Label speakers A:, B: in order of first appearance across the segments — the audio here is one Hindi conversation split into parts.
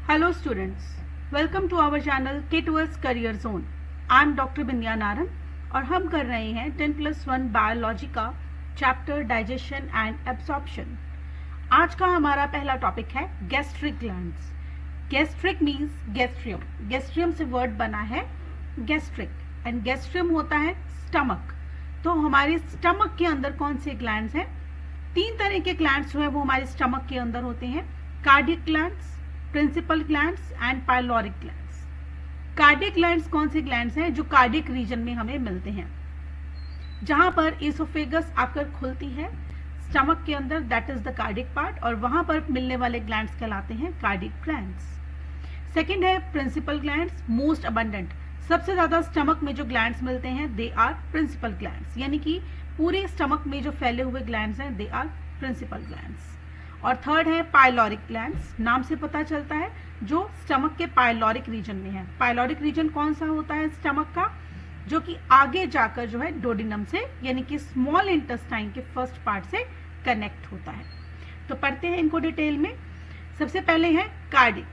A: Hello students, welcome to our channel K2S Career Zone. I am Dr. बिंदिया नारन और हम कर रहे हैं 10+1 बायोलॉजी का चैप्टर डाइजेशन एंड एब्सॉर्प्शन. आज का हमारा पहला टॉपिक है gastric glands. Gastric means gastrium. Gastrium से वर्ड बना है गैस्ट्रिक एंड गैस्ट्रियम होता है स्टमक. तो हमारे स्टमक के अंदर कौन से ग्लैंड्स हैं? 3 तरह के ग्लैंड्स जो है वो हमारे स्टमक के अंदर होते हैं. Cardiac glands, principal glands and pyloric glands. Cardiac glands कौन से ग्लैंड्स हैं? जो कार्डियक रीजन में हमें मिलते हैं, जहां पर इसोफेगस आकर खुलती है स्टमक के अंदर, that is the cardiac part, और वहां पर मिलने वाले ग्लैंड्स कहलाते हैं कार्डियक ग्लैंड्स. सेकेंड है प्रिंसिपल ग्लैंड्स, मोस्ट अबंडेंट. सबसे ज्यादा स्टमक में जो ग्लैंड्स मिलते हैं दे आर प्रिंसिपल ग्लैंड्स, यानी कि पूरे स्टमक में जो फैले हुए ग्लैंड्स हैं दे आर प्रिंसिपल ग्लैंड्स. और थर्ड है पाइलोरिक ग्लैंड्स. नाम से पता चलता है जो स्टमक के पाइलोरिक रीजन में है. पाइलोरिक रीजन कौन सा होता है स्टमक का? जो कि आगे जाकर जो है डोडिनम से यानी कि स्मॉल इंटेस्टाइन के फर्स्ट पार्ट से कनेक्ट होता है. तो पढ़ते हैं इनको डिटेल में. सबसे पहले है कार्डिक.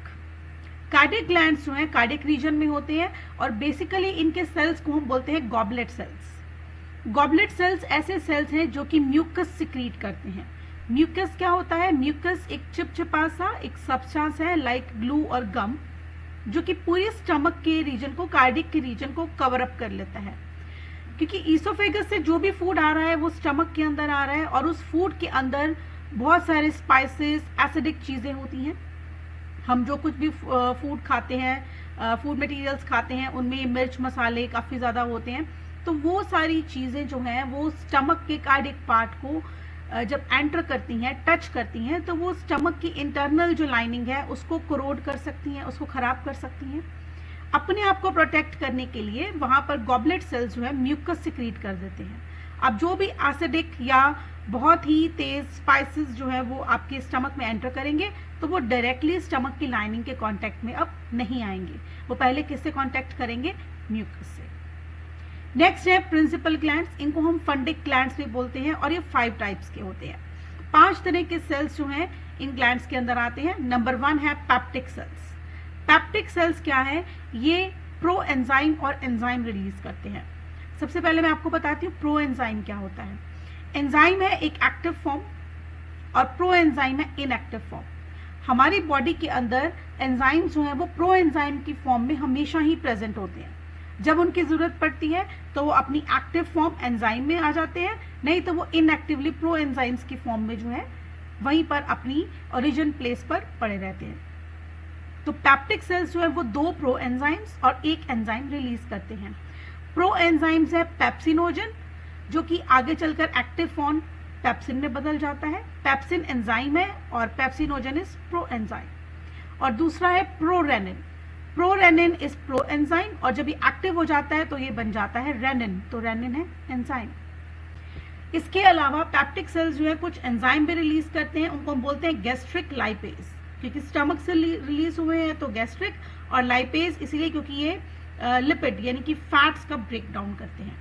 A: कार्डिक ग्लैंड्स जो है कार्डिक रीजन में होते हैं और बेसिकली इनके सेल्स को हम बोलते हैं गॉबलेट सेल्स. गॉबलेट सेल्स ऐसे सेल्स हैं जो कि म्यूकस सिक्रीट करते हैं. म्यूकस क्या होता है? म्यूकस एक चिपचिपा सा एक सब्सटेंस है लाइक ग्लू और गम, जो कि पूरे स्टमक के रीजन को, कार्डिक के रीजन को कवर अप कर लेता है. क्योंकि ईसोफेगस से जो भी फूड आ रहा है वो स्टमक के अंदर आ रहा है और उस फूड के अंदर बहुत सारे स्पाइसेस, एसिडिक चीजें होती हैं. हम जो कुछ भी फूड खाते हैं, फूड मटेरियल्स खाते हैं, उनमें मिर्च मसाले काफी ज्यादा होते हैं. तो वो सारी चीजें जो हैं वो स्टमक के कार्डियक पार्ट को जब एंटर करती हैं, टच करती हैं, तो वो स्टमक की इंटरनल जो लाइनिंग है उसको कोरोड कर सकती हैं, उसको खराब कर सकती हैं. अपने आप को प्रोटेक्ट करने के लिए वहां पर गॉबलेट सेल्स जो है म्यूकस सिक्रीट कर देते हैं. अब जो भी एसिडिक या बहुत ही तेज स्पाइसेस जो है वो आपके स्टमक में एंटर करेंगे तो वो डायरेक्टली स्टमक की लाइनिंग के कांटेक्ट में अब नहीं आएंगे. वो पहले किससे कांटेक्ट करेंगे? म्यूकस से. नेक्स्ट है प्रिंसिपल ग्लैंड्स. इनको हम फंडिक ग्लैंड्स भी बोलते हैं और ये 5 टाइप्स के होते हैं. 5 तरह के सेल्स जो हैं इन ग्लैंड्स के अंदर आते हैं. नंबर 1 है पेप्टिक सेल्स. पेप्टिक सेल्स क्या है? ये प्रो एंजाइम और एंजाइम रिलीज करते हैं. सबसे पहले मैं आपको बताती हूँ प्रो एंजाइम क्या होता है. एंजाइम है एक एक्टिव फॉर्म और प्रो एंजाइम है इनएक्टिव फॉर्म. हमारी बॉडी के अंदर एंजाइम जो है वो प्रो एंजाइम की फॉर्म में हमेशा ही प्रेजेंट होते हैं. जब उनकी जरूरत पड़ती है तो वो अपनी एक्टिव फॉर्म एंजाइम में आ जाते हैं, नहीं तो वो इनएक्टिवली प्रो एंजाइम्स की फॉर्म में जो है वहीं पर अपनी ओरिजिन प्लेस पर पड़े रहते हैं. तो पेप्टिक सेल्स जो है वो 2 प्रो एंजाइम्स और 1 एंजाइम रिलीज करते हैं. प्रो एंजाइम्स है पेप्सिनोजन, जो कि आगे चलकर एक्टिव फॉर्म पेप्सिन में बदल जाता है. पेप्सिन एंजाइम है और पेप्सिनोजन इज प्रो एंजाइम. और दूसरा है prorenin. Prorenin is pro enzyme और जब ये एक्टिव हो जाता है तो ये बन जाता है रेनिन. तो रेनिन है एंजाइम. इसके अलावा पेप्टिक सेल्स जो है कुछ एंजाइम भी रिलीज करते हैं. उनको हम बोलते हैं गैस्ट्रिक लाइपेज, क्योंकि स्टमक से रिलीज हुए हैं तो गैस्ट्रिक, और लाइपेज इसलिए क्योंकि ये लिपिड यानी कि फैट्स का ब्रेक डाउन करते हैं.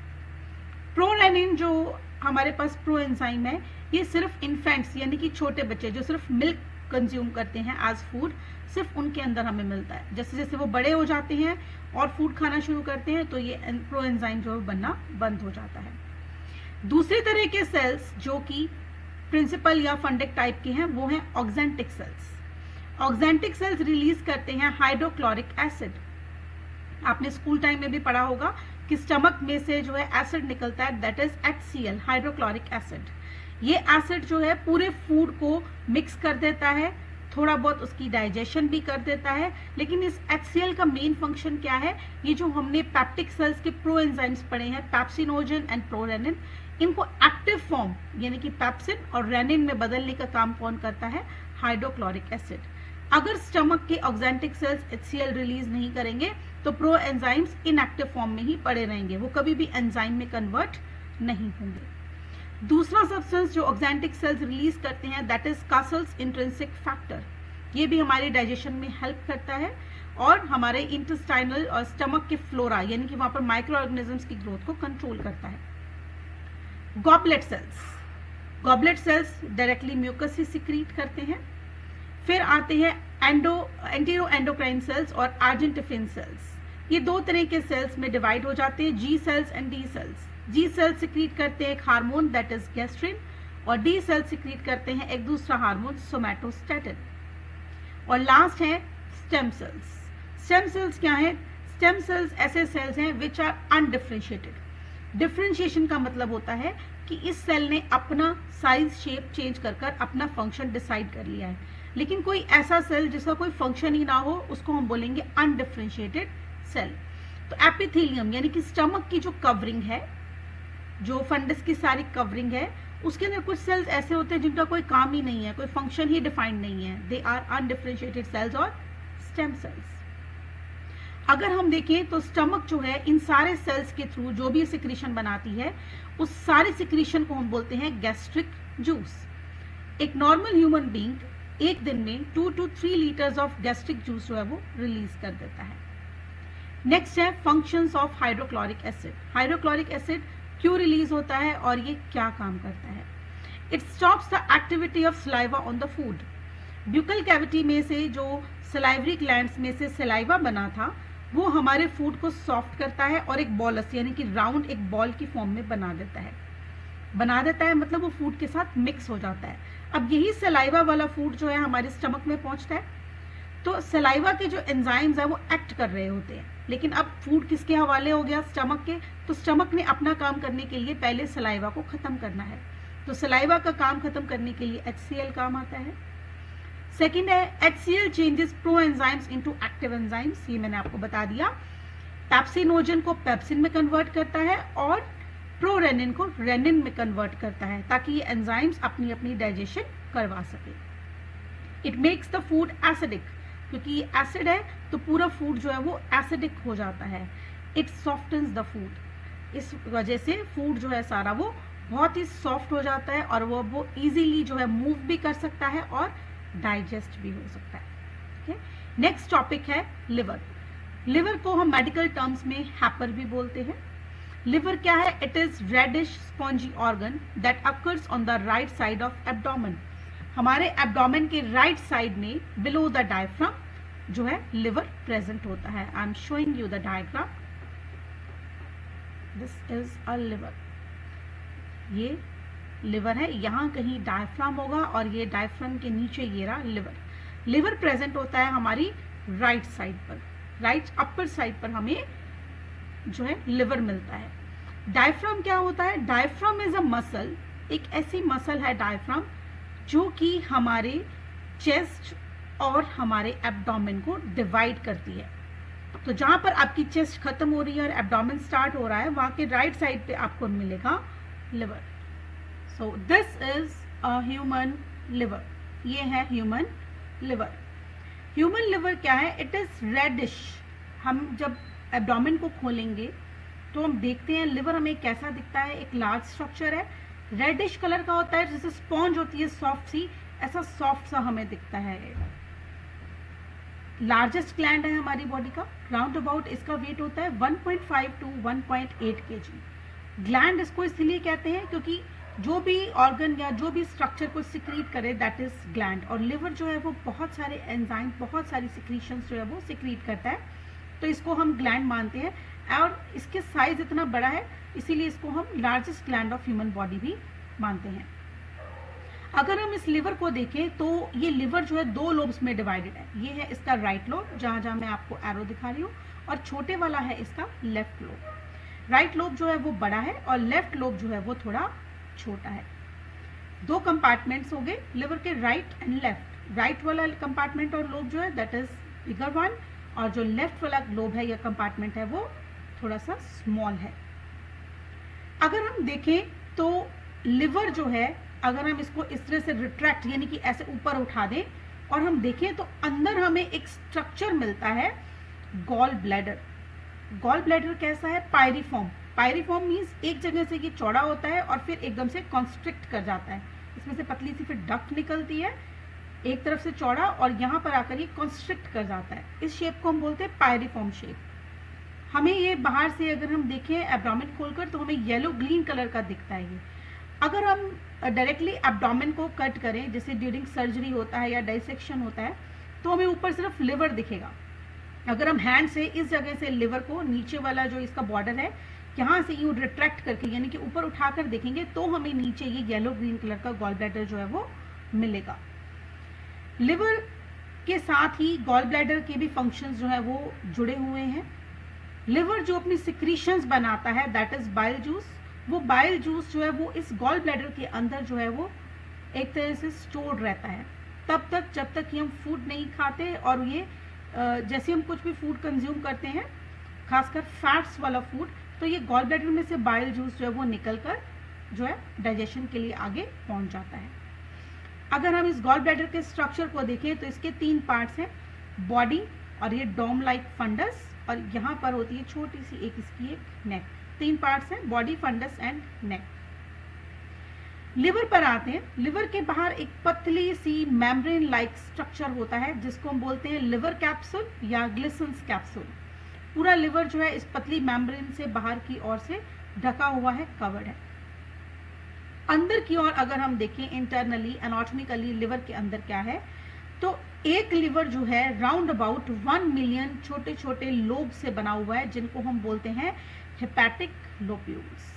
A: प्रोरेनिन जो हमारे पास प्रो एंजाइम है ये सिर्फ इन्फेंट्स यानी कि छोटे बच्चे जो सिर्फ मिल्क कंज्यूम करते हैं एज फूड, सिर्फ उनके अंदर हमें मिलता है. जैसे जैसे वो बड़े हो जाते हैं और फूड खाना शुरू करते हैं तो ये प्रो एंजाइम जो है बनना बंद हो जाता है. दूसरी तरह के सेल्स जो कि प्रिंसिपल या फंडिक टाइप के हैं वो हैं oxyntic cells. Oxyntic cells release करते हैं हाइड्रोक्लोरिक एसिड. आपने स्कूल टाइम में भी पढ़ा होगा कि स्टमक में से जो है एसिड निकलता है, that is HCl, hydrochloric acid. ये एसिड जो है पूरे फूड को मिक्स कर देता है, थोड़ा बहुत उसकी डाइजेशन भी कर देता है. लेकिन इस HCl का मेन फंक्शन क्या है? ये जो हमने पेप्टिक सेल्स के प्रो एंजाइम्स पढ़े हैं, पेप्सिनोजन एंड प्रोरेनिन, इनको एक्टिव फॉर्म यानी कि पेप्सिन और रेनिन में बदलने का काम कौन करता है? Hydrochloric acid. अगर स्टमक के ऑक्जेंटिक सेल्स HCl रिलीज नहीं करेंगे तो प्रो एंजाइम्स इनएक्टिव फॉर्म में ही पड़े रहेंगे, वो कभी भी एंजाइम में कन्वर्ट नहीं होंगे. दूसरा सब्सटेंस जो ऑक्जेंटिक सेल्स रिलीज करते हैं that is castles intrinsic factor. ये भी हमारे डाइजेशन में हेल्प करता है और हमारे इंटेस्टाइनल और स्टमक के फ्लोरा यानी कि वहां पर माइक्रो ऑर्गेनिजम्स की ग्रोथ को कंट्रोल करता है. Goblet cells. Goblet cells directly mucus से सिक्रीट करते हैं. फिर आते हैं एंटीरो एंडोक्राइन सेल्स और आर्जेंटिफिन सेल्स। ये दो तरह के सेल्स में डिवाइड हो जाते हैं, G cells and D cells. G cells secrete करते हैं एक हार्मोन दैट इज गैस्ट्रिन, और डी सेल्स सिक्रीट करते हैं एक दूसरा हार्मोन सोमैटोस्टैटिन। और लास्ट है स्टेम सेल्स। स्टेम सेल्स क्या है? स्टेम सेल्स ऐसे सेल्स हैं विच आर अनडिफरेंशिएटेड। डिफरेंशिएशन का मतलब होता है कि इस सेल ने अपना साइज शेप चेंज कर कर अपना फंक्शन डिसाइड कर लिया है, लेकिन कोई ऐसा सेल जिसका कोई फंक्शन ही ना हो उसको हम बोलेंगे अनडिफरेंशिएटेड सेल। तो एपिथेलियम यानी कि स्टमक की जो कवरिंग है, जो फंडस की सारी कवरिंग है, उसके अंदर कुछ सेल्स ऐसे होते हैं जिनका कोई काम ही नहीं है, कोई फंक्शन ही डिफाइंड नहीं है, दे आर अनडिफरेंशिएटेड सेल्स और स्टेम सेल्स। अगर हम देखें तो स्टमक जो है इन सारे सेल्स के थ्रू जो भी सिक्रीशन बनाती है, उस सारे सिक्रीशन को हम बोलते हैं गैस्ट्रिक जूस। एक नॉर्मल ह्यूमन बीइंग एक दिन में 2 to 3 litres of gastric juice जो है वो रिलीज कर देता है। नेक्स्ट है functions of hydrochloric acid. Hydrochloric acid क्यों रिलीज होता है और ये क्या काम करता है? It stops the activity of saliva on the food. Buccal cavity में से जो सलाइवरी ग्लैंड्स में से सलाइवा बना था वो हमारे फूड को सॉफ्ट करता है और एक बॉलस यानी कि राउंड एक बॉल की फॉर्म में बना देता है, मतलब वो फूड के साथ मिक्स हो जाता है। अब यही सलाइवा वाला फूड जो है हमारे स्टमक में पहुंचता है, तो सलाइवा के जो एंजाइम्स है वो एक्ट कर रहे होते हैं, लेकिन अब फूड किसके हवाले हो गया? स्टमक के। तो स्टमक ने अपना काम करने के लिए पहले सलाइवा को खत्म करना है, तो सलाइवा का काम खत्म करने के लिए HCl काम आता है। सेकेंड है HCl changes pro enzymes into active enzymes. ये मैंने आपको बता दिया। पैप्सिनोजन को पेप्सिन में कन्वर्ट करता है और प्रोरेनिन को रेनिन में कन्वर्ट करता है, ताकि ये एंजाइम्स अपनी अपनी डाइजेशन करवा सके। It makes the food acidic, क्योंकि ये एसिड है तो पूरा फूड जो है वो एसिडिक हो जाता है। इट सॉफ्टन्स द फूड, इस वजह से फूड जो है सारा वो बहुत ही सॉफ्ट हो जाता है और वो इजीली जो है मूव भी कर सकता है और डाइजेस्ट भी हो सकता है। नेक्स्ट टॉपिक है लिवर। लिवर को हम मेडिकल टर्म्स में हैपर भी बोलते हैं। लिवर क्या है? It is reddish spongy organ that occurs on the right side of abdomen. हमारे एब्डोमेन के राइट साइड में बिलो द डायफ्राम जो है लिवर प्रेजेंट होता है। I am showing you the diagram. This is a liver. ये लिवर है, यहाँ कहीं डायफ्राम होगा और ये डायफ्राम के नीचे ये रहा लिवर। लिवर प्रेजेंट होता है हमारी राइट साइड पर, राइट अपर साइड पर हमें जो है लिवर मिलता है। डायफ्राम क्या होता है? डायफ्राम इज अ मसल, एक ऐसी मसल है डायफ्राम जो कि हमारे चेस्ट और हमारे एब्डोमेन को डिवाइड करती है। तो जहां पर आपकी चेस्ट खत्म हो रही है और एब्डोमेन स्टार्ट हो रहा है, वहां के राइट साइड पे आपको मिलेगा liver. So this is a human liver. ये है ह्यूमन लिवर। ह्यूमन लिवर क्या है? It is reddish. हम जब एब्डोमेन को खोलेंगे तो हम देखते हैं लिवर हमें कैसा दिखता है। एक लार्ज स्ट्रक्चर है, रेडिश कलर का होता है, जैसे स्पॉन्ज होती है सॉफ्ट सी, ऐसा सॉफ्ट सा हमें दिखता है। लार्जेस्ट ग्लैंड है हमारी बॉडी का, राउंड अबाउट इसका वेट होता है 1.5 to 1.8 kg। ग्लैंड इसको इसलिए कहते हैं क्योंकि जो भी ऑर्गन या जो भी स्ट्रक्चर को सिक्रीट करे दैट इज ग्लैंड। और लिवर जो है वो बहुत सारे एंजाइम, बहुत सारी सिक्रीशंस जो है वो सिक्रीट करता है, तो इसको हम ग्लैंड मानते हैं। और इसके साइज इतना बड़ा है इसीलिए इसको हम largest gland of human body भी मानते हैं। अगर हम इस लिवर को देखें तो ये लिवर जो है 2 लोब्स में डिवाइडेड है। ये है इसका राइट लोब, जहां जहां मैं आपको एरो दिखा रही हूँ, और छोटे वाला है इसका लेफ्ट लोब। राइट लोब जो है वो बड़ा है और लेफ्ट लोब जो है वो थोड़ा छोटा है। 2 कंपार्टमेंट्स हो गए लिवर के, राइट एंड लेफ्ट। राइट वाला कंपार्टमेंट और लोब जो है दैट इज बिगर वन, और जो लेफ्ट वाला लोब है या कंपार्टमेंट है वो थोड़ा सा स्मॉल है। अगर हम देखें तो लिवर जो है, अगर हम इसको इस तरह से रिट्रैक्ट यानी कि ऐसे ऊपर उठा दें और हम देखें तो अंदर हमें एक स्ट्रक्चर मिलता है गॉल ब्लैडर। गॉल ब्लैडर कैसा है? पायरीफॉर्म। पायरीफॉर्म मीन्स एक जगह से ये चौड़ा होता है और फिर एकदम से कॉन्स्ट्रिक्ट कर जाता है। इसमें से पतली सी फिर डक्ट निकलती है, एक तरफ से चौड़ा, और यहाँ पर आकर ये कॉन्स्ट्रिक्ट कर जाता है। इस शेप को हम बोलते हैं पायरीफॉर्म शेप। हमें ये बाहर से अगर हम देखें एब्डोमेन खोलकर तो हमें येलो ग्रीन कलर का दिखता है ये। अगर हम डायरेक्टली एब्डोमेन को कट करें, जैसे ड्यूरिंग सर्जरी होता है या डाइसेक्शन होता है, तो हमें ऊपर सिर्फ लिवर दिखेगा। अगर हम हैंड से इस जगह से लिवर को, नीचे वाला जो इसका बॉर्डर है, यहाँ से यूँ रिट्रैक्ट करके यानी कि ऊपर उठाकर देखेंगे तो हमें नीचे ये येलो ग्रीन कलर का गॉल ब्लैडर जो है वो मिलेगा। लिवर के साथ ही गॉल ब्लैडर के भी फंक्शंस जो है वो जुड़े हुए हैं। लिवर जो अपनी सिक्रीशंस बनाता है, दैट इज बाइल जूस, वो बाइल जूस जो है वो इस गॉल ब्लैडर के अंदर जो है वो एक तरह से स्टोर रहता है तब तक जब तक कि हम फूड नहीं खाते। और ये जैसे हम कुछ भी फूड कंज्यूम करते हैं, खासकर फैट्स वाला फूड, तो ये गॉल ब्लैडर में से बाइल जूस जो है वो निकल कर जो है डाइजेशन के लिए आगे पहुंच जाता है। अगर हम इस गॉल ब्लैडर के स्ट्रक्चर को देखें तो इसके 3 पार्ट्स हैं, बॉडी और ये डोम लाइक फंडस, और यहाँ पर होती है छोटी सी एक इसकी एक नेक। 3 पार्ट्स हैं, body, fundus and neck. Liver पर आते हैं। लिवर के बाहर एक पतली सी मेम्ब्रेन लाइक स्ट्रक्चर होता है जिसको हम बोलते हैं लिवर कैप्सूल या ग्लिसन्स कैप्सूल। पूरा लिवर जो है इस पतली मेम्ब्रेन से बाहर की ओर से ढका हुआ है, कवर्ड है। अंदर की ओर अगर हम देखें इंटरनली एनाटॉमिकली लिवर के अंदर क्या है, तो एक लिवर जो है राउंड अबाउट 1 मिलियन छोटे छोटे लोब से बना हुआ है जिनको हम बोलते हैं हेपेटिक लोब्यूल्स।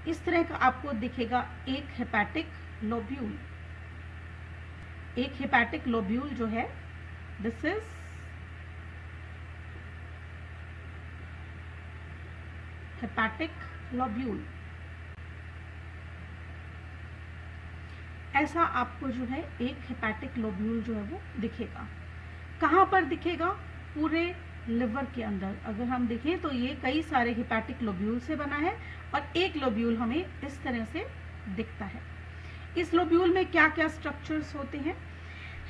A: इस तरह का आपको दिखेगा एक हेपेटिक लोब्यूल। एक हेपेटिक लोब्यूल जो है, दिस इज हेपेटिक लोब्यूल। ऐसा आपको जो है एक हेपेटिक लोब्यूल जो है वो दिखेगा। कहाँ पर दिखेगा? पूरे लिवर के अंदर। अगर हम देखें तो ये कई सारे हेपेटिक लोब्यूल से बना है और एक लोब्यूल हमें इस तरह से दिखता है। इस लोब्यूल में क्या क्या स्ट्रक्चर्स होते हैं?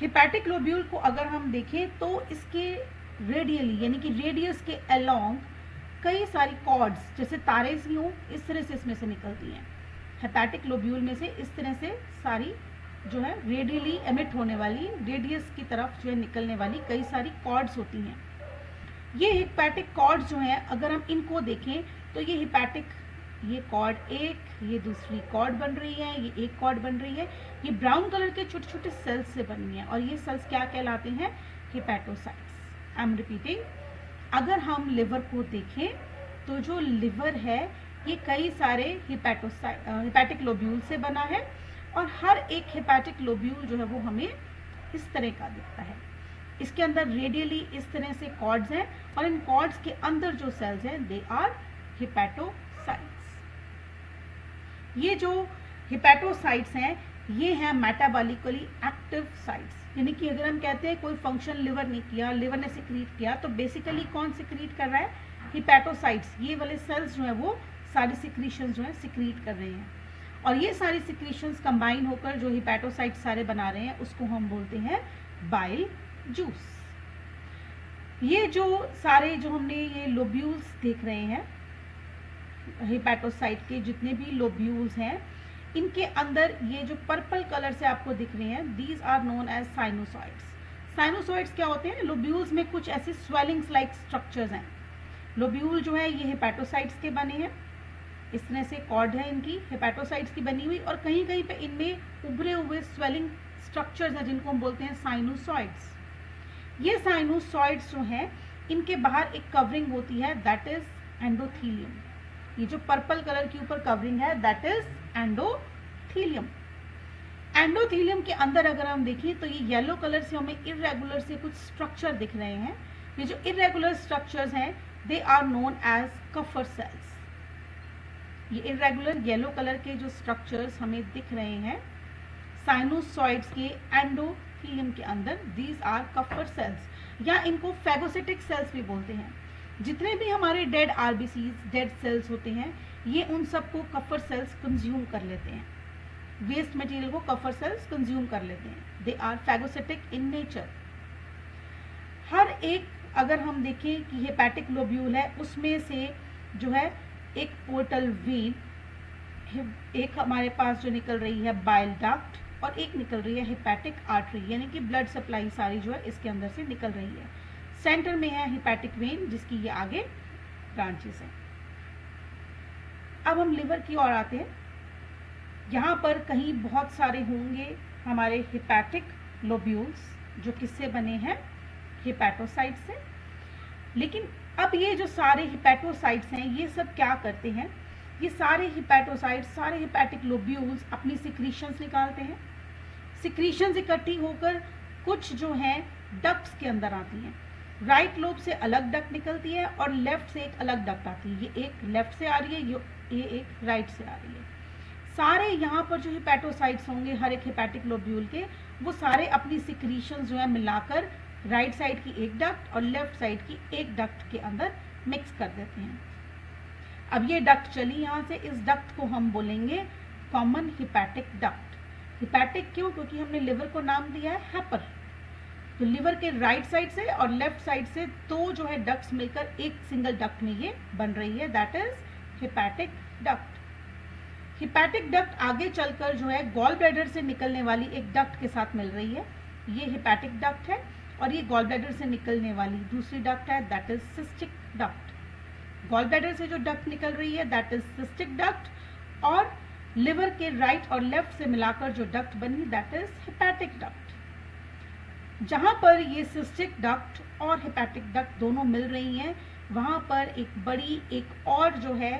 A: हेपेटिक लोब्यूल को अगर हम देखें तो इसके रेडियली यानी कि रेडियस के अलोंग कई सारी कॉर्ड्स, जैसे तारे सी हों, इस तरह से इसमें से निकलती हैं। हेपेटिक लोब्यूल में से इस तरह से सारी जो है रेडियली एमिट होने वाली, रेडियस की तरफ जो है निकलने वाली कई सारी कॉर्ड्स होती हैं। ये हेपेटिक कॉर्ड्स जो हैं, अगर हम इनको देखें तो ये हेपेटिक, ये कॉर्ड एक, ये दूसरी कॉर्ड बन रही है, ये एक कॉर्ड बन रही है, ये ब्राउन कलर के छोटे छोटे सेल्स से बनी है और ये सेल्स क्या कहलाते हैं? हेपेटोसाइट्स। I am repeating. अगर हम लिवर को देखें तो जो लिवर है ये कई सारे हेपेटिक लोब्यूल से बना है और हर एक हेपेटिक लोब्यूल जो है वो हमें इस तरह का दिखता है। इसके अंदर रेडियली इस तरह से कॉर्ड्स हैं और इन कॉर्ड्स के अंदर जो सेल्स हैं दे आर हेपेटोसाइट्स। ये जो हेपेटोसाइट्स हैं ये हैं मेटाबॉलिकली एक्टिव साइट्स। यानी कि अगर हम कहते हैं कोई फंक्शन लिवर ने किया, लिवर ने सिक्रीट किया, तो बेसिकली कौन सिक्रीट कर रहा है? हेपेटोसाइट्स। ये वाले सेल्स जो है वो सारी सिक्रीशंस जो है सिक्रीट कर रहे हैं और ये सारी सिक्रीशंस कंबाइन होकर जो हेपेटोसाइट्स सारे बना रहे हैं उसको हम बोलते हैं बाइल जूस। ये जो सारे जो हमने ये लोब्यूल्स देख रहे हैं, हेपेटोसाइट के जितने भी लोब्यूल्स हैं, इनके अंदर ये जो पर्पल कलर से आपको दिख रहे हैं, these are known as sinusoids. Sinusoids क्या होते हैं? लोब्यूल्स में कुछ ऐसे स्वेलिंग्स लाइक स्ट्रक्चर्स हैं। लोब्यूल जो है ये हेपेटोसाइट्स के बने हैं, इस तरह से कॉर्ड है इनकी हेपेटोसाइट्स की बनी हुई और कहीं कहीं पे इनमें उभरे हुए स्वेलिंग स्ट्रक्चर्स हैं जिनको हम बोलते हैं साइनोसॉइड्स। ये साइनोसॉइड्स जो हैं इनके बाहर एक कवरिंग होती है, दैट इज एंडोथीलियम। ये जो पर्पल कलर के ऊपर कवरिंग है दैट इज एंडोथीलियम। एंडोथीलियम के अंदर अगर हम देखें तो ये येलो कलर से हमें इरेगुलर से कुछ स्ट्रक्चर दिख रहे हैं। ये जो इरेगुलर स्ट्रक्चर्स हैं they are known as Kupffer cells. ये इरेगुलर येलो कलर के जो स्ट्रक्चर्स हमें दिख रहे हैं साइनोसॉइड्स के एंडोथीलियम के अंदर, दीज आर कफर सेल्स या इनको फेगोसिटिक सेल्स भी बोलते हैं। जितने भी हमारे डेड आरबीसीज, डेड सेल्स होते हैं, ये उन सबको कफर सेल्स कंज्यूम कर लेते हैं। वेस्ट मटेरियल को कफर सेल्स कंज्यूम कर लेते हैं। They are phagocytic in nature. हर एक अगर हम देखें कि हेपेटिक लोब्यूल है उसमें से जो है एक पोर्टल वेन, एक हमारे पास जो निकल रही है बाइल डक्ट और एक निकल रही है हेपेटिक आर्टरी, यानी कि ब्लड सप्लाई सारी जो है इसके अंदर से निकल रही है। सेंटर में है हेपेटिक वेन जिसकी ये आगे ब्रांचेस हैं। अब हम लिवर की ओर आते हैं। यहाँ पर कहीं बहुत सारे होंगे हमारे हिपैटिक लोब्यूल्स जो किससे बने हैं, हिपैटोसाइट से। लेकिन अब ये जो सारे हिपैटोसाइट्स हैं ये सब क्या करते हैं, ये सारे हिपैटोसाइट्स, सारे हिपैटिक लोब्यूल्स अपनी सिक्रीशंस निकालते हैं। सिक्रीशंस इकट्ठी होकर कुछ जो हैं डक्ट्स के अंदर आती हैं। राइट लोब से अलग डक्ट निकलती है और लेफ्ट से एक अलग डक्ट आती है। ये एक लेफ्ट से आ रही है, ये एक राइट से आ रही है। सारे यहाँ पर जो हिपैटोसाइट्स होंगे हर एक हिपैटिक लोब्यूल के, वो सारे अपनी सिक्रीशंस जो है मिलाकर राइट साइड की एक डक्ट और लेफ्ट साइड की एक डक्ट के अंदर मिक्स कर देते हैं। अब ये डक्ट चली यहाँ से, इस डक्ट को हम बोलेंगे कॉमन हिपैटिक डक्ट। हिपैटिक क्यों? क्योंकि हमने लिवर को नाम दिया है हैपर। तो लिवर के राइट साइड से और लेफ्ट साइड से दो जो है डक्ट्स मिलकर एक सिंगल डक्ट में ये बन रही है, that is hepatic duct. Hepatic duct आगे चलकर जो है गॉल ब्लैडर से निकलने वाली एक डक्ट के साथ मिल रही है, ये हिपैटिक डक्ट है। और ये गॉल ब्लैडर से निकलने वाली दूसरी डक्ट है, that is cystic duct. Gall bladder से जो डक्ट निकल रही है दैट इज सिस्टिक डक्ट, और लिवर के राइट और लेफ्ट से मिलाकर जो डक्ट बनी दैट इज हिपैटिक डक्ट। जहां पर ये सिस्टिक डक्ट और हिपैटिक डक्ट दोनों मिल रही हैं, वहां पर एक बड़ी एक और जो है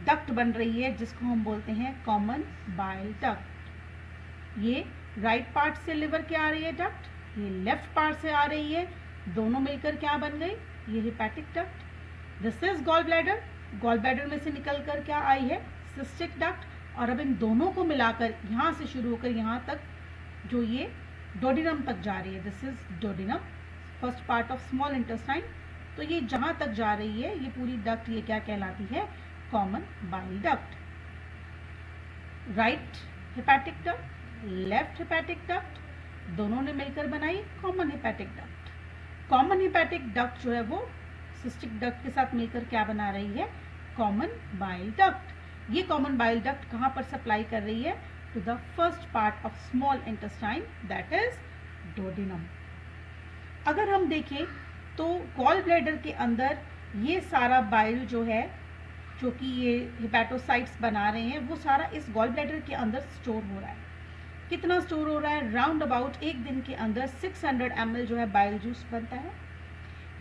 A: डक्ट बन रही है जिसको हम बोलते हैं कॉमन बाइल डक्ट। ये राइट पार्ट से लिवर के आ रही है डक्ट, ये लेफ्ट पार्ट से आ रही है, दोनों मिलकर क्या बन गई, ये hepatic duct. This is gall bladder, gall bladder में से निकलकर क्या आई है, सिस्टिक डक्ट। और अब इन दोनों को मिलाकर यहाँ से शुरू होकर यहाँ तक जो ये डोडिनम तक जा रही है, this is duodenum, first part of small intestine. तो ये जहां तक जा रही है ये पूरी डक्ट ये क्या कहलाती है, common bile duct. Right hepatic duct, left hepatic duct, दोनों ने मिलकर बनाई common hepatic duct. Common hepatic duct जो है वो सिस्टिक डक्ट के साथ मिलकर क्या बना रही है, कॉमन बाइल डक्ट। ये कॉमन बाइल डक्ट कहाँ पर सप्लाई कर रही है, to the first part of small intestine, that is duodenum. अगर हम देखें तो गॉल ब्लैडर के अंदर ये सारा बाइल जो है, जो कि ये हिपैटोसाइट्स बना रहे हैं, वो सारा इस गॉल ब्लैडर के अंदर स्टोर हो रहा है। कितना स्टोर हो रहा है, राउंड अबाउट एक दिन के अंदर 600 ml जो है बाइल जूस बनता है।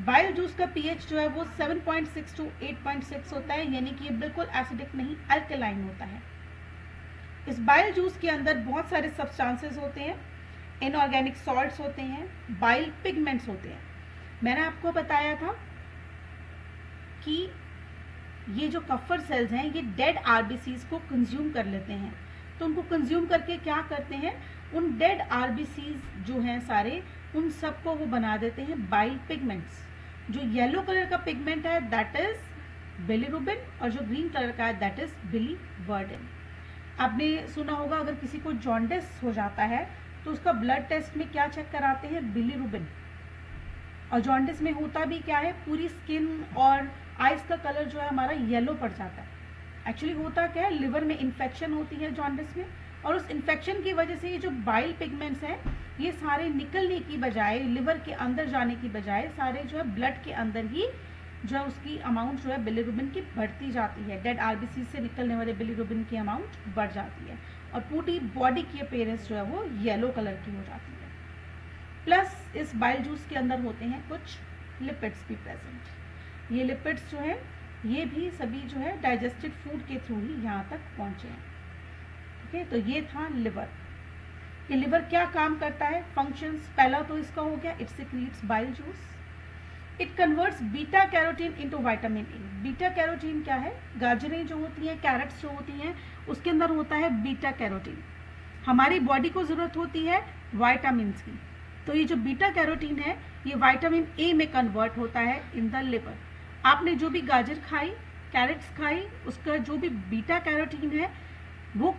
A: बाइल जूस का पीएच जो है वो 7.6 to 8.6 होता है, यानी कि ये बिल्कुल एसिडिक नहीं, अल्कलाइन होता है। इस बाइल जूस के अंदर बहुत सारे सब्सटेंसेस होते हैं, इनऑर्गेनिक सॉल्ट्स होते हैं, बाइल पिगमेंट्स होते हैं। मैंने आपको बताया था कि ये जो कफर सेल्स हैं ये डेड आरबीसीज को कंज्यूम कर लेते हैं। तो उनको कंज्यूम करके क्या करते हैं, उन डेड आरबीसीज जो हैं सारे, उन सबको वो बना देते हैं बाइल पिगमेंट्स। जो येलो कलर का पिगमेंट है दैट इज बिलीरुबिन, और जो ग्रीन कलर का है दैट इज बिलीवर्डिन। आपने सुना होगा अगर किसी को जॉन्डिस हो जाता है तो उसका ब्लड टेस्ट में क्या चेक कराते हैं, बिलीरुबिन। और जॉन्डिस में होता भी क्या है, पूरी स्किन और आइज का कलर जो है हमारा येलो पड़ जाता है। एक्चुअली होता क्या है, लिवर में इन्फेक्शन होती है जॉन्डिस में, और उस इन्फेक्शन की वजह से ये जो बाइल पिगमेंट्स हैं ये सारे निकलने की बजाय, लिवर के अंदर जाने की बजाय, सारे जो है ब्लड के अंदर ही जो है उसकी अमाउंट जो है बिलीरुबिन की बढ़ती जाती है। डेड आरबीसी से निकलने वाले बिलीरुबिन की अमाउंट बढ़ जाती है और पूरी बॉडी की अपीयरेंस जो है वो येलो कलर की हो जाती है। प्लस इस बाइल जूस के अंदर होते हैं कुछ लिपिड्स भी प्रेजेंट। ये लिपिड्स जो है ये भी सभी जो है डाइजेस्टेड फूड के थ्रू ही यहाँ तक पहुँचे हैं। ठीक है, तो ये था लिवर। ये लिवर क्या काम करता है, फंक्शंस, पहला तो इसका हो गया, it secretes bile juice. It converts beta carotene into vitamin A. Beta carotene क्या है, गाजरें जो होती हैं, कैरेट्स जो होती हैं, उसके अंदर होता है बीटा कैरोटीन। हमारी बॉडी को जरूरत होती है विटामिन की, तो ये जो बीटा कैरोटीन है ये विटामिन ए में कन्वर्ट होता है इन द लिवर। आपने जो भी गाजर खाई, कैरेट्स खाई, उसका जो भी बीटा कैरोटीन है वो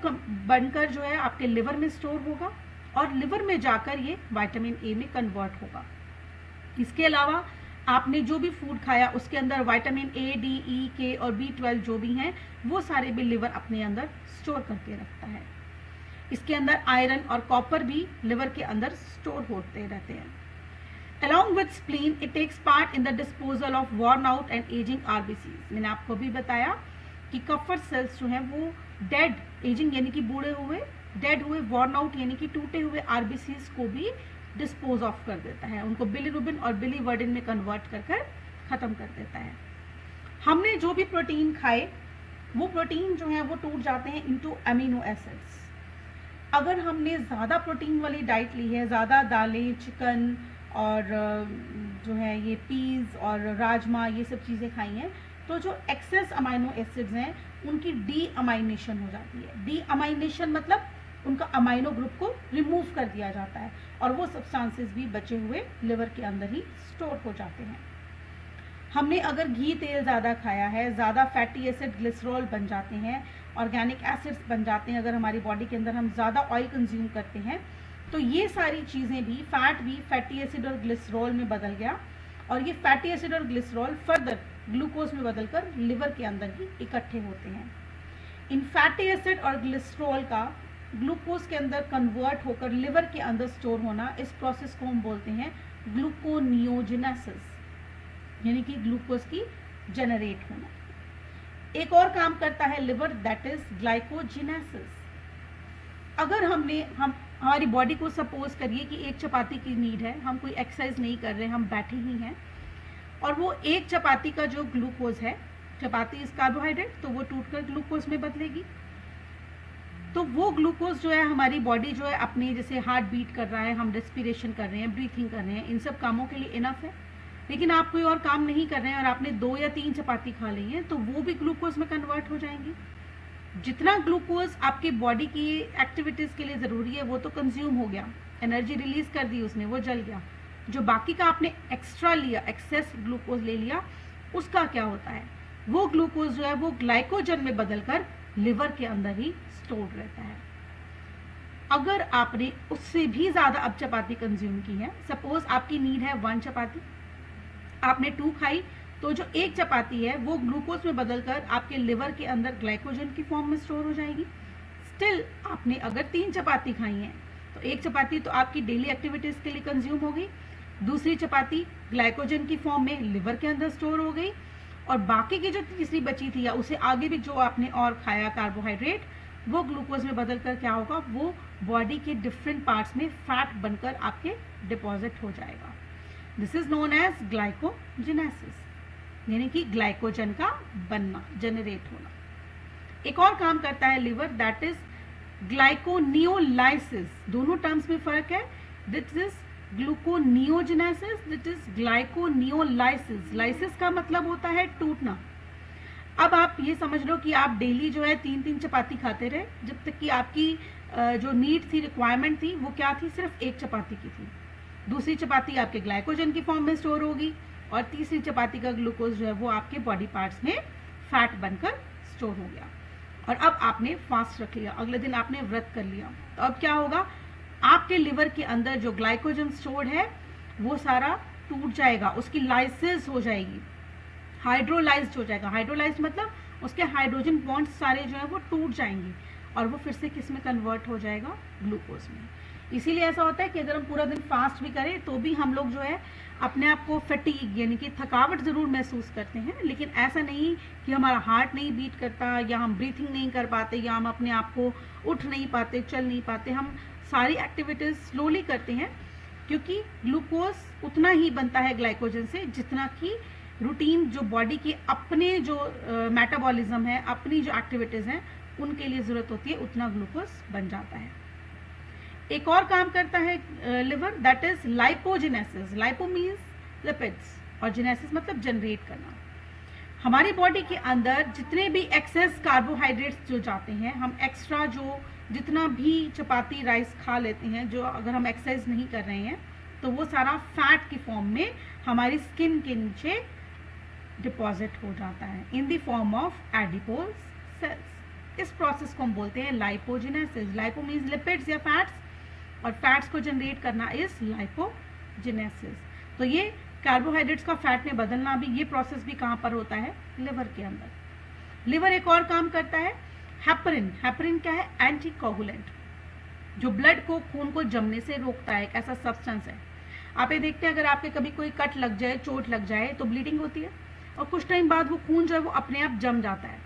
A: बनकर जो है आपके लिवर में स्टोर होगा और लिवर में जाकर ये विटामिन ए में कन्वर्ट होगा। इसके अलावा आपने जो भी फूड खाया उसके अंदर विटामिन ए, डी, ई, के और B12 जो भी हैं वो सारे भी लिवर अपने अंदर स्टोर करके रखता है। इसके अंदर आयरन और कॉपर भी लिवर के अंदर स्टोर होते रहते हैं। Along with spleen, it takes part in the disposal of worn out and aging RBCs। मैंने आपको भी बताया कि कफर सेल्स जो हैं वो डेड एजिंग यानी कि बूढ़े हुए, डेड हुए, वॉर्न आउट यानी कि टूटे हुए आरबीसीज को भी डिस्पोज ऑफ कर देता है, उनको बिलीरुबिन और बिलीवर्डिन में कन्वर्ट कर कर खत्म कर देता है। हमने जो भी प्रोटीन खाए वो प्रोटीन जो है वो टूट जाते हैं इनटू अमीनो एसिड्स। अगर हमने ज़्यादा प्रोटीन वाली डाइट ली है, ज़्यादा दालें, चिकन और जो है ये पीज और राजमा ये सब चीज़ें खाई हैं, तो जो एक्सेस अमाइनो एसिड्स हैं उनकी डी अमाइनेशन हो जाती है। डी अमाइनेशन मतलब उनका अमाइनो ग्रुप को रिमूव कर दिया जाता है और वो सब्सटेंसेस भी बचे हुए लिवर के अंदर ही स्टोर हो जाते हैं। हमने अगर घी तेल ज़्यादा खाया है, ज़्यादा फैटी एसिड ग्लिसरॉल बन जाते हैं, ऑर्गेनिक एसिड्स बन जाते हैं, अगर हमारी बॉडी के अंदर हम ज़्यादा ऑयल कंज्यूम करते हैं तो ये सारी चीज़ें भी, फैट भी फैटी एसिड और ग्लिसरॉल में बदल गया और ये फैटी एसिड और ग्लिसरॉल फर्दर ग्लूकोज में बदलकर लिवर के अंदर ही इकट्ठे होते हैं। इन फैटी एसिड और ग्लिसरॉल का ग्लूकोज के अंदर कन्वर्ट होकर लिवर के अंदर स्टोर होना, इस प्रोसेस को हम बोलते हैं ग्लूकोनियोजेनेसिस, यानी कि ग्लूकोज की जनरेट होना। एक और काम करता है लिवर, दैट इज ग्लाइकोजेनेसिस। अगर हमारी बॉडी को सपोज करिए कि एक चपाती की नीड है, हम कोई एक्सरसाइज नहीं कर रहे, हम बैठे ही हैं और वो एक चपाती का जो ग्लूकोज है, चपाती इज कार्बोहाइड्रेट, तो वो टूटकर ग्लूकोज में बदलेगी। तो वो ग्लूकोज जो है हमारी बॉडी जो है अपने, जैसे हार्ट बीट कर रहा है, हम रेस्पिरेशन कर रहे हैं, ब्रीथिंग कर रहे हैं, इन सब कामों के लिए इनफ है। लेकिन आप कोई और काम नहीं कर रहे हैं और आपने 2 या 3 चपाती खा ली है तो वो भी ग्लूकोज में कन्वर्ट हो जाएंगी। जितना ग्लूकोज आपके बॉडी की एक्टिविटीज के लिए जरूरी है वो तो कंज्यूम हो गया, एनर्जी रिलीज कर दी उसने, वो जल गया। जो बाकी का आपने एक्स्ट्रा लिया, एक्सेस ग्लूकोज ले लिया, उसका क्या होता है, वो ग्लूकोज जो है वो ग्लाइकोजन में बदलकर लिवर के अंदर ही स्टोर रहता है। अगर आपने उससे भी ज्यादा अब चपाती कंज्यूम की है, सपोज आपकी नीड है 1 चपाती, आपने 2 खाई, तो जो 1 चपाती है वो ग्लूकोज में बदलकर आपके लिवर के अंदर ग्लाइकोजन की फॉर्म में स्टोर हो जाएगी। स्टिल आपने अगर 3 चपाती खाई है तो 1 चपाती तो आपकी डेली एक्टिविटीज के लिए कंज्यूम हो गई, दूसरी चपाती ग्लाइकोजन की फॉर्म में लिवर के अंदर स्टोर हो गई और बाकी की जो तीसरी बची थी या उसे आगे भी जो आपने और खाया कार्बोहाइड्रेट, वो ग्लूकोज में बदलकर क्या होगा, वो बॉडी के डिफरेंट पार्ट्स में फैट बनकर आपके डिपॉजिट हो जाएगा। This is known as glycogenesis, यानी कि ग्लाइकोजन का बनना, जनरेट होना। एक और काम करता है लिवर, दैट इज ग्लाइकोनियोलाइसिस। दोनों टर्म्स में फर्क है, this is gluconeogenesis, this is glyconeolysis. Lysis का मतलब होता है टूटना। अब आप ये समझ लो कि आप डेली जो है 3-3 चपाती खाते रहे जब तक कि आपकी जो नीड थी, रिक्वायरमेंट थी, वो क्या थी, सिर्फ 1 चपाती की थी। दूसरी चपाती आपके ग्लाइकोजन की फॉर्म में स्टोर होगी और तीसरी चपाती का ग्लूकोज जो है वो आपके बॉडी पार्ट्स में फैट बनकर स्टोर हो गया। और अब आपने फास्ट रख लिया, अगले दिन आपने व्रत कर लिया, तो अब क्या होगा, आपके लिवर के अंदर जो ग्लाइकोजन स्टोर्ड है वो सारा टूट जाएगा, उसकी लाइसिस हो जाएगी, हाइड्रोलाइज्ड हो जाएगा। हाइड्रोलाइज्ड मतलब उसके हाइड्रोजन बॉन्ड सारे जो है वो टूट जाएंगे और वो फिर से किस में कन्वर्ट हो जाएगा, ग्लूकोज में। इसीलिए ऐसा होता है कि अगर हम पूरा दिन फास्ट भी करें तो भी हम लोग जो है अपने आप को फटीग यानी कि थकावट जरूर महसूस करते हैं, लेकिन ऐसा नहीं कि हमारा हार्ट नहीं बीट करता या हम ब्रीथिंग नहीं कर पाते या हम अपने आप को उठ नहीं पाते, चल नहीं पाते। हम सारी एक्टिविटीज स्लोली करते हैं क्योंकि ग्लूकोज उतना ही बनता है ग्लाइकोजन से जितना कि रूटीन जो बॉडी के अपने जो मेटाबॉलिज्म है, अपनी जो एक्टिविटीज हैं उनके लिए जरूरत होती है, उतना ग्लूकोज बन जाता है। एक और काम करता है liver, that is lipogenesis. Lipo means lipids और जेनेसिस मतलब जनरेट करना। हमारी बॉडी के अंदर जितने भी एक्सेस कार्बोहाइड्रेट्स जो जाते हैं, हम एक्स्ट्रा जो जितना भी चपाती राइस खा लेते हैं, जो अगर हम एक्सरसाइज नहीं कर रहे हैं तो वो सारा फैट की फॉर्म में हमारी स्किन के नीचे डिपॉजिट हो जाता है in the form of adipose cells. इस प्रोसेस को हम बोलते हैं लाइपोजेनेसिस। लाइपो मीन्स लिपिड्स या फैट्स और फैट्स को जनरेट करना इज लाइपोजेनेसिस। तो ये कार्बोहाइड्रेट्स का फैट में बदलना भी, ये प्रोसेस भी कहाँ पर होता है, लिवर के अंदर। लिवर एक और काम करता है हेपरिन। हेपरिन क्या है, एंटी कोगुलेंट, जो ब्लड को, खून को जमने से रोकता है, एक ऐसा सब्सटेंस है। आप ये देखते हैं अगर आपके कभी कोई कट लग जाए, चोट लग जाए तो ब्लीडिंग होती है और कुछ टाइम बाद वो खून जो है वो अपने आप जम जाता है।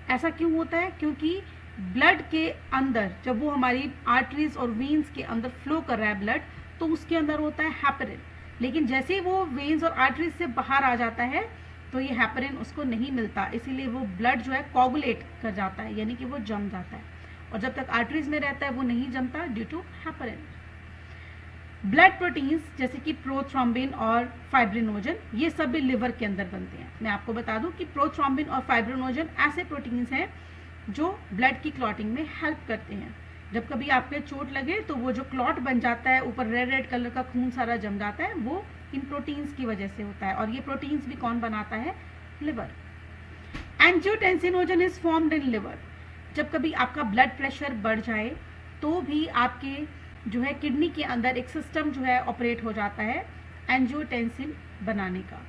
A: ऐसा क्यों होता है, क्योंकि ब्लड के अंदर, जब वो हमारी आर्टरीज और वेन्स के अंदर फ्लो कर रहा है ब्लड, तो उसके अंदर होता है हेपरिन। लेकिन जैसे ही वो वेन्स और आर्टरीज से बाहर आ जाता है तो ये हेपरिन उसको नहीं मिलता, इसीलिए वो ब्लड जो है कोगुलेट कर जाता है, यानी कि वो जम जाता है। और जब तक आर्टरीज में रहता है वो नहीं जमता due to heparin. Blood proteins जैसे कि प्रोथ्रोम्बिन और फाइब्रिनोजन, ये सब भी लिवर के अंदर बनते हैं। मैं आपको बता दूं कि प्रोथ्रोम्बिन और फाइब्रिनोजन ऐसे प्रोटीन्स हैं जो ब्लड की क्लॉटिंग में हेल्प करते हैं। जब कभी आपके चोट लगे तो वो जो क्लॉट बन जाता है, ऊपर रेड रेड कलर का खून सारा जम जाता है, वो इन प्रोटीन्स की वजह से होता है। और ये प्रोटीन्स भी कौन बनाता है? Liver. Angiotensinogen is formed in liver. जब कभी आपका ब्लड प्रेशर बढ़ जाए तो भी आपके जो है किडनी के अंदर एक सिस्टम जो है ऑपरेट हो जाता है एंजियोटेंसिन बनाने का।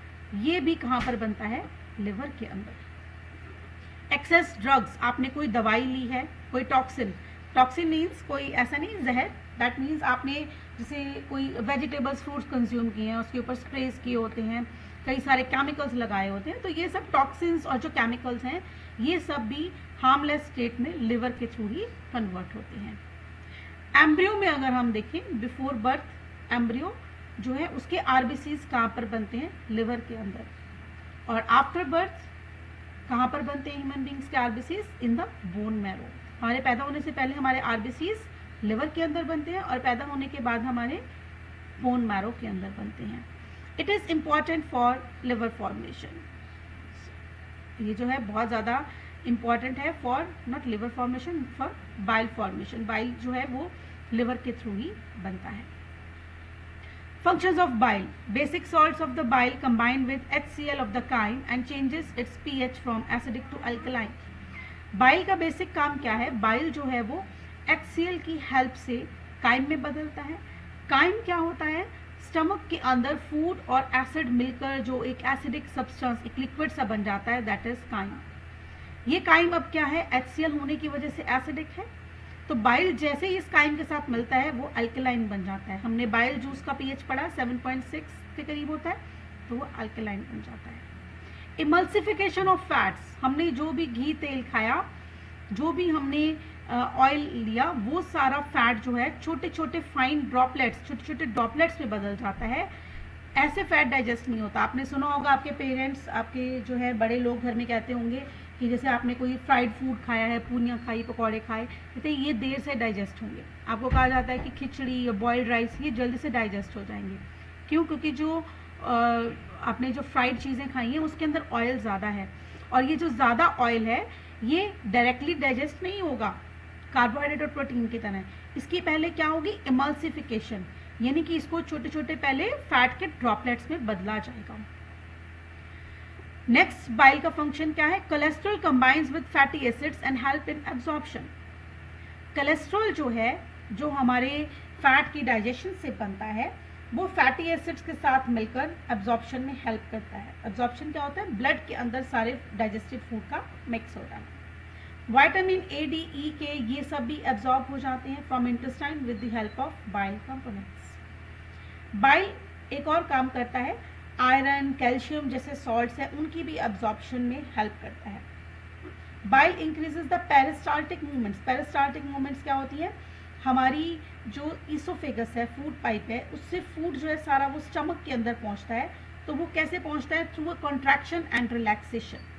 A: ये भी कहाँ पर बनता है? लिवर के अंदर। एक्सेस ड्रग्स, आपने कोई दवाई ली है, कोई टॉक्सिन, टॉक्सिन मीन्स कोई ऐसा नहीं जहर, दैट मीन्स आपने जैसे कोई वेजिटेबल्स फ्रूट्स कंज्यूम किए हैं, उसके ऊपर स्प्रेज किए होते हैं, कई सारे केमिकल्स लगाए होते हैं, तो ये सब टॉक्सिन्स और जो केमिकल्स हैं ये सब भी हार्मलेस स्टेट में लिवर के थ्रू ही कन्वर्ट होते हैं। एम्ब्रियो में अगर हम देखें, बिफोर बर्थ एम्ब्रियो जो है उसके आरबीसीज कहाँ पर बनते हैं? लिवर के अंदर। और आफ्टर बर्थ कहाँ पर बनते हैं ह्यूमन बींग्स के RBCs? In the bone marrow. हमारे पैदा होने से पहले हमारे आरबीसीज लिवर के अंदर बनते हैं और पैदा होने के बाद हमारे बोन मैरो के अंदर बनते हैं। It is important for liver formation. ये जो है बहुत ज़्यादा इम्पॉर्टेंट है for not liver formation, for bile formation. Bile जो है वो लिवर के थ्रू ही बनता है। Functions of bile. Basic salts of the bile combine with HCl of the chyme and changes its pH from acidic to alkaline. Bile का बेसिक काम क्या है? बाइल जो है वो HCl की हेल्प से काइम में बदलता है। काइम क्या होता है? स्टमक के अंदर फूड और एसिड मिलकर जो एक एसिडिक सब्सटेंस, एक लिक्विड सा बन जाता है, दैट इज काइम। ये काइम अब क्या है? HCl होने की वजह से एसिडिक है, तो बाइल जैसे ही इस काइम के साथ मिलता है वो अल्कलाइन बन जाता है। हमने बाइल जूस का पीएच पढ़ा 7.6 के करीब होता है, तो वो अल्कलाइन बन जाता है। इमल्सिफिकेशन ऑफ फैट्स, हमने जो भी घी तेल खाया, जो भी हमने ऑयल लिया, वो सारा फैट जो है छोटे छोटे फाइन ड्रॉपलेट्स, छोटे छोटे ड्रॉपलेट्स में बदल जाता है। ऐसे फैट डाइजेस्ट नहीं होता। आपने सुना होगा, आपके पेरेंट्स, आपके जो है बड़े लोग घर में कहते होंगे कि जैसे आपने कोई फ्राइड फूड खाया है, पूरियाँ खाई, पकौड़े खाए, कहते ये देर से डाइजेस्ट होंगे। आपको कहा जाता है कि खिचड़ी या बॉइल्ड राइस ये जल्दी से डाइजेस्ट हो जाएंगे। क्यों? क्योंकि जो आपने जो फ्राइड चीज़ें खाई हैं उसके अंदर ऑयल ज़्यादा है, और ये जो ज़्यादा ऑयल है ये डायरेक्टली डाइजेस्ट नहीं होगा कार्बोहाइड्रेट और प्रोटीन की तरह। इसकी पहले क्या होगी? इमल्सिफिकेशन, यानी कि इसको छोटे छोटे पहले फैट के ड्रॉपलेट्स में बदला जाएगा। नेक्स्ट, बाइल का फंक्शन क्या है? Cholesterol combines with fatty acids and help in absorption. Cholesterol जो है, जो हमारे फैट की डाइजेशन से बनता है, वो फैटी एसिड्स के साथ मिलकर एब्जॉर्प्शन में हेल्प करता है। एब्जॉर्प्शन क्या होता है? ब्लड के अंदर सारे डाइजेस्टिव फूड का मिक्स होता है। विटामिन ए, डी, ई के ये सब भी एब्जॉर्ब हो जाते हैं from intestine with the help of bile components. Bile एक और काम करता है, आयरन, कैल्शियम जैसे सॉल्ट्स हैं उनकी भी एब्जॉर्प्शन में हेल्प करता है। Bile increases the peristaltic movements. Peristaltic movements क्या होती है? हमारी जो ईसोफेगस है, फूड पाइप है, उससे फूड जो है सारा वो स्टमक के अंदर पहुंचता है। तो वो कैसे पहुंचता है? Through a contraction and relaxation.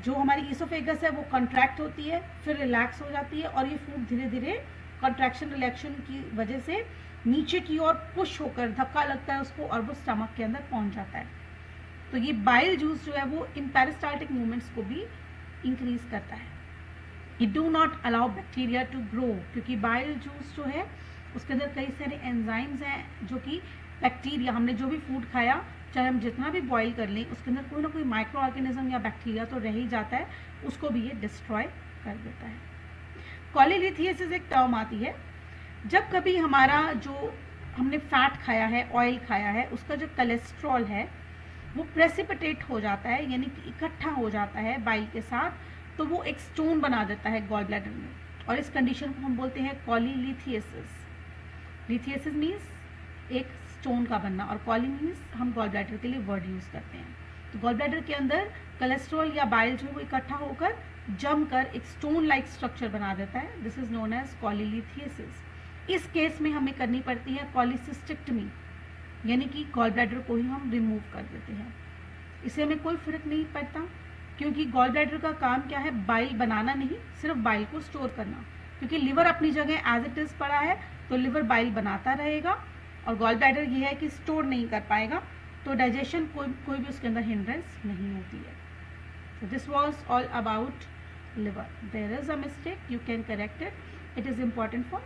A: जो हमारी ईसोफेगस है वो कॉन्ट्रैक्ट होती है, फिर रिलैक्स हो जाती है, और ये फूड धीरे धीरे कॉन्ट्रैक्शन रिलैक्शन की वजह से नीचे की ओर पुश होकर धक्का लगता है उसको, और वो स्टमक के अंदर पहुंच जाता है। तो ये बाइल जूस जो है वो इन पेरिस्टाल्टिक मूवमेंट्स को भी इंक्रीज करता है। It do not allow bacteria to grow, क्योंकि बाइल जूस जो है उसके अंदर कई सारे एंजाइम्स हैं जो कि बैक्टीरिया, हमने जो भी फूड खाया, चाहे हम जितना भी बॉईल कर लें, उसके अंदर कोई ना कोई माइक्रो ऑर्गेनिज्म या बैक्टीरिया तो रह ही जाता है, उसको भी ये डिस्ट्रॉय कर देता है। कॉलीलिथियसिस एक टर्म आती है, जब कभी हमारा जो हमने फैट खाया है, ऑयल खाया है, उसका जो कोलेस्ट्रॉल है वो प्रेसिपिटेट हो जाता है, यानी कि इकट्ठा हो जाता है बाइल के साथ, तो वो एक स्टोन बना देता है गॉल ब्लैडर में, और इस कंडीशन को हम बोलते हैं कॉलीलिथियसिस। लिथियसिस मीन्स एक स्टोन का बनना, और कॉली मीन्स हम गॉल ब्लैडर के लिए वर्ड यूज करते हैं। तो गॉल ब्लैडर के अंदर कोलेस्ट्रॉल या बाइल जो है वो इकट्ठा होकर जमकर एक स्टोन लाइक स्ट्रक्चर बना देता है. This is known as cholelithiasis. इस केस में हमें करनी पड़ती है कॉलिसिस्टेक्टमी, यानी कि गॉल ब्लैडर को ही हम रिमूव कर देते हैं. इससे हमें कोई फर्क नहीं पड़ता, क्योंकि गॉल ब्लैडर का काम क्या है, बाइल बनाना नहीं, सिर्फ बाइल को स्टोर करना. क्योंकि लिवर अपनी जगह एज इट इज पड़ा है, तो लिवर बाइल बनाता रहेगा, और गॉल ब्लैडर ये है कि स्टोर नहीं कर पाएगा, तो डाइजेशन कोई भी उसके अंदर हिंड्रेंस नहीं होती है. So this was all about liver. There is a mistake, you can correct it. It is important for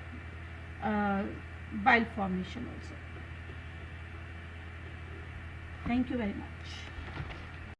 A: bile formation also. Thank you very much.